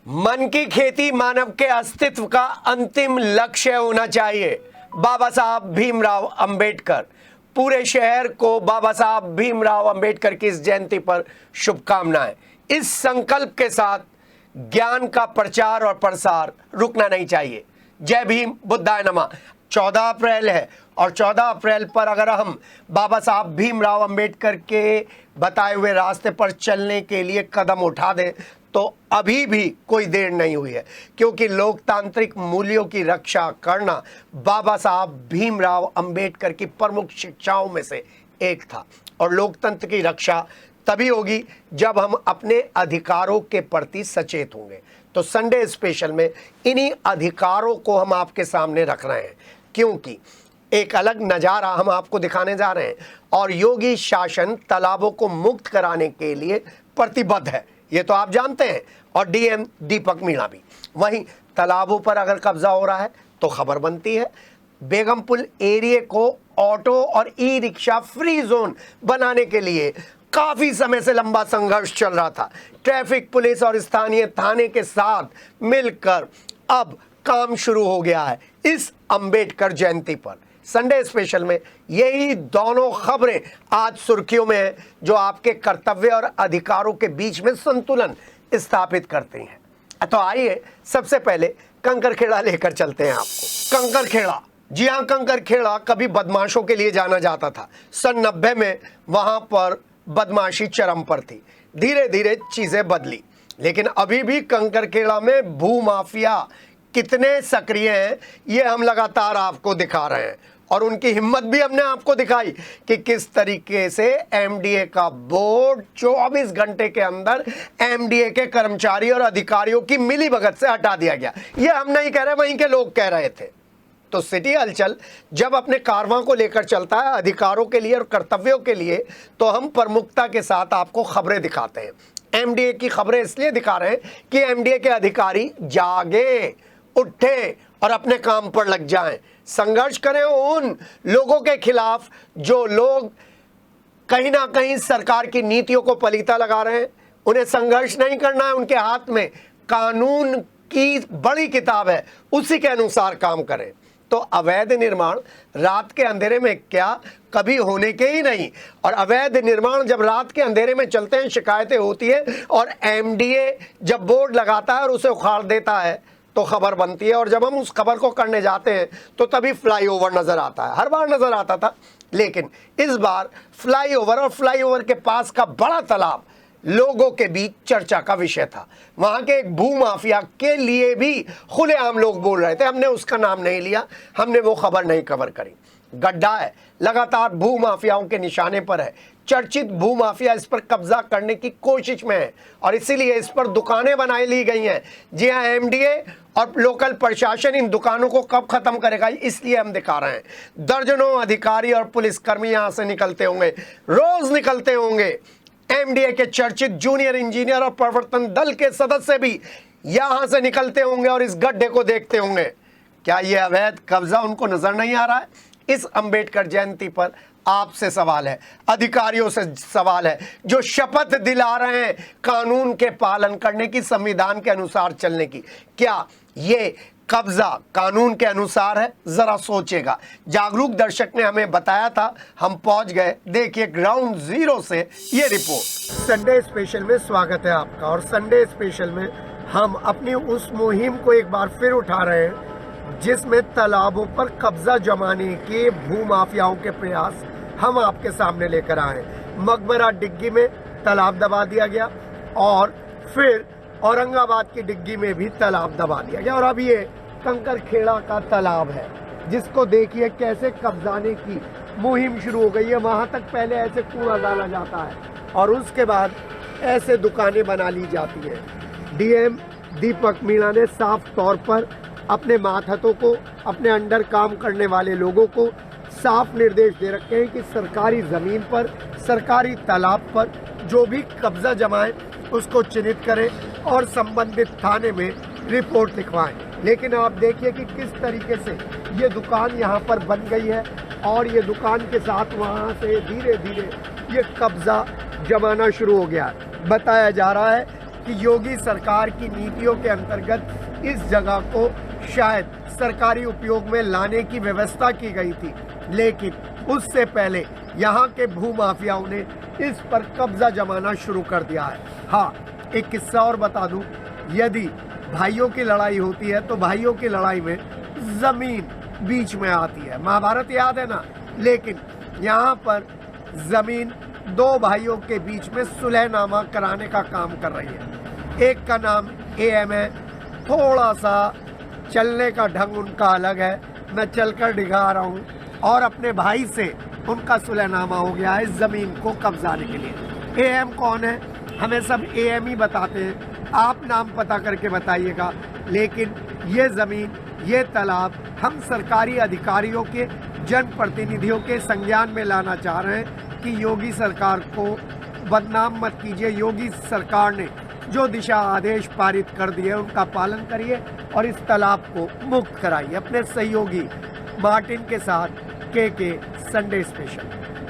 मन की खेती मानव के अस्तित्व का अंतिम लक्ष्य होना चाहिए। बाबा साहब भीमराव अंबेडकर। पूरे शहर को बाबा साहब भीमराव अंबेडकर की इस जयंती पर शुभकामनाएं। इस संकल्प के साथ ज्ञान का प्रचार और प्रसार रुकना नहीं चाहिए। जय भीम, बुद्धाय नमः। 14 अप्रैल है और 14 अप्रैल पर अगर हम बाबा साहब भीमराव अंबेडकर के बताए हुए रास्ते पर चलने के लिए कदम उठा दें तो अभी भी कोई देर नहीं हुई है, क्योंकि लोकतांत्रिक मूल्यों की रक्षा करना बाबा साहब भीमराव अंबेडकर की प्रमुख शिक्षाओं में से एक था। और लोकतंत्र की रक्षा तभी होगी जब हम अपने अधिकारों के प्रति सचेत होंगे। तो संडे स्पेशल में इन्हीं अधिकारों को हम आपके सामने रख रहे हैं, क्योंकि एक अलग नज़ारा हम आपको दिखाने जा रहे हैं। और योगी शासन तालाबों को मुक्त कराने के लिए प्रतिबद्ध है, ये तो आप जानते हैं। और डीएम दीपक मीणा भी। वहीं तालाबों पर अगर कब्जा हो रहा है तो खबर बनती है बेगमपुल एरिया को ऑटो और ई रिक्शा फ्री जोन बनाने के लिए काफी समय से लंबा संघर्ष चल रहा था। ट्रैफिक पुलिस और स्थानीय थाने के साथ मिलकर अब काम शुरू हो गया है। इस अंबेडकर जयंती पर संडे स्पेशल में यही दोनों खबरें आज सुर्खियों में हैं, जो आपके कर्तव्य और अधिकारों के बीच में संतुलन स्थापित करते हैं। तो आइए सबसे पहले कंकरखेड़ा लेकर चलते हैं आपको। कंकरखेड़ा, जी हाँ, कंकरखेड़ा कभी बदमाशों के लिए जाना जाता था। सन 90 में वहां पर बदमाशी चरम पर थी। धीरे धीरे चीजें बदली, लेकिन अभी भी कंकरखेड़ा में भूमाफिया कितने सक्रिय हैं ये हम लगातार आपको दिखा रहे हैं। और उनकी हिम्मत भी हमने आपको दिखाई कि किस तरीके से एमडीए का बोर्ड 24 घंटे के अंदर एमडीए के कर्मचारी और अधिकारियों की मिलीभगत से हटा दिया गया। ये हम नहीं कह रहे, वहीं के लोग कह रहे थे। तो सिटी हलचल जब अपने कारवां को लेकर चलता है अधिकारों के लिए और कर्तव्यों के लिए, तो हम प्रमुखता के साथ आपको खबरें दिखाते हैं। एमडीए की खबरें इसलिए दिखा रहे हैं कि एमडीए के अधिकारी जागे, उठे और अपने काम पर लग जाएं। संघर्ष करें उन लोगों के खिलाफ जो लोग कहीं ना कहीं सरकार की नीतियों को पलीता लगा रहे हैं। उन्हें संघर्ष नहीं करना है, उनके हाथ में कानून की बड़ी किताब है, उसी के अनुसार काम करें। तो अवैध निर्माण रात के अंधेरे में क्या कभी होने के ही नहीं। और अवैध निर्माण जब रात के अंधेरे में चलते हैं शिकायतें होती है, और एमडीए जब बोर्ड लगाता है और उसे उखाड़ देता है तो खबर बनती है। और जब हम उस खबर को करने जाते हैं तो तभी फ्लाईओवर नजर आता है। हर बार नजर आता था, लेकिन इस बार फ्लाईओवर और फ्लाईओवर के पास का बड़ा तालाब लोगों के बीच चर्चा का विषय था। वहां के एक भूमाफिया के लिए भी खुलेआम लोग बोल रहे थे। हमने उसका नाम नहीं लिया, हमने वो खबर नहीं कवर करी। गड्ढा है, लगातार भूमाफियाओं के निशाने पर है। चर्चित भूमाफिया इस पर कब्जा करने की कोशिश में है और इसीलिए इस पर दुकानें बनाई ली गई हैं। जी हाँ, एमडीए और लोकल प्रशासन इन दुकानों को कब खत्म करेगा, इसलिए हम दिखा रहे हैं। दर्जनों अधिकारी और पुलिसकर्मी यहां से निकलते होंगे, रोज निकलते होंगे। एमडीए के चर्चित जूनियर इंजीनियर और प्रवर्तन दल के सदस्य भी यहां से निकलते होंगे और इस गड्ढे को देखते होंगे। क्या यह अवैध कब्जा उनको नजर नहीं आ रहा है? इस अंबेडकर जयंती पर आपसे सवाल है, अधिकारियों से सवाल है, जो शपथ दिला रहे हैं कानून के पालन करने की, संविधान के अनुसार चलने की। क्या ये कब्जा कानून के अनुसार है? जरा सोचेगा। जागरूक दर्शक ने हमें बताया था, हम पहुंच गए। देखिए ग्राउंड जीरो से ये रिपोर्ट। संडे स्पेशल में स्वागत है आपका। और संडे स्पेशल में हम अपनी उस मुहिम को एक बार फिर उठा रहे हैं जिसमें तालाबों पर कब्जा जमाने के भूमाफियाओं के प्रयास हम आपके सामने लेकर आए। मकबरा डिग्गी में तालाब दबा दिया गया और फिर औरंगाबाद की डिग्गी में भी तालाब दबा दिया गया। और अब ये कंकरखेड़ा का तालाब है, जिसको देखिए कैसे कब्जाने की मुहिम शुरू हो गई है। वहां तक पहले ऐसे कूड़ा डाला जाता है और उसके बाद ऐसे दुकानें बना ली जाती हैं। डीएम दीपक मीणा ने साफ तौर पर अपने मातहतों को, अपने अंडर काम करने वाले लोगों को साफ निर्देश दे रखे हैं कि सरकारी ज़मीन पर, सरकारी तालाब पर जो भी कब्जा जमाए उसको चिन्हित करें और संबंधित थाने में रिपोर्ट लिखवाएं। लेकिन आप देखिए कि किस तरीके से ये दुकान यहाँ पर बन गई है और ये दुकान के साथ वहाँ से धीरे धीरे ये कब्जा जमाना शुरू हो गया। बताया जा रहा है कि योगी सरकार की नीतियों के अंतर्गत इस जगह को शायद सरकारी उपयोग में लाने की व्यवस्था की गई थी, लेकिन उससे पहले यहाँ के भूमाफियाओं ने इस पर कब्जा जमाना शुरू कर दिया है। हाँ, एक किस्सा और बता दूं, यदि भाइयों की लड़ाई होती है तो भाइयों की लड़ाई में जमीन बीच में आती है। महाभारत याद है ना, लेकिन यहाँ पर जमीन दो भाइयों के बीच में सुलहनामा कराने का काम कर रही है। एक का नाम एएम है, थोड़ा सा चलने का ढंग उनका अलग है, मैं चलकर दिखा रहा हूँ, और अपने भाई से उनका सुलहनामा हो गया है जमीन को कब्जाने के लिए। एएम कौन है? हमें सब एएम ही बताते हैं, आप नाम पता करके बताइएगा। लेकिन ये जमीन, ये तालाब हम सरकारी अधिकारियों के, जनप्रतिनिधियों के संज्ञान में लाना चाह रहे हैं कि योगी सरकार को बदनाम मत कीजिए। योगी सरकार ने जो दिशा आदेश पारित कर दिए उनका पालन करिए और इस तालाब को मुक्त कराइए। अपने सहयोगी मार्टिन के साथ के संडे स्पेशल।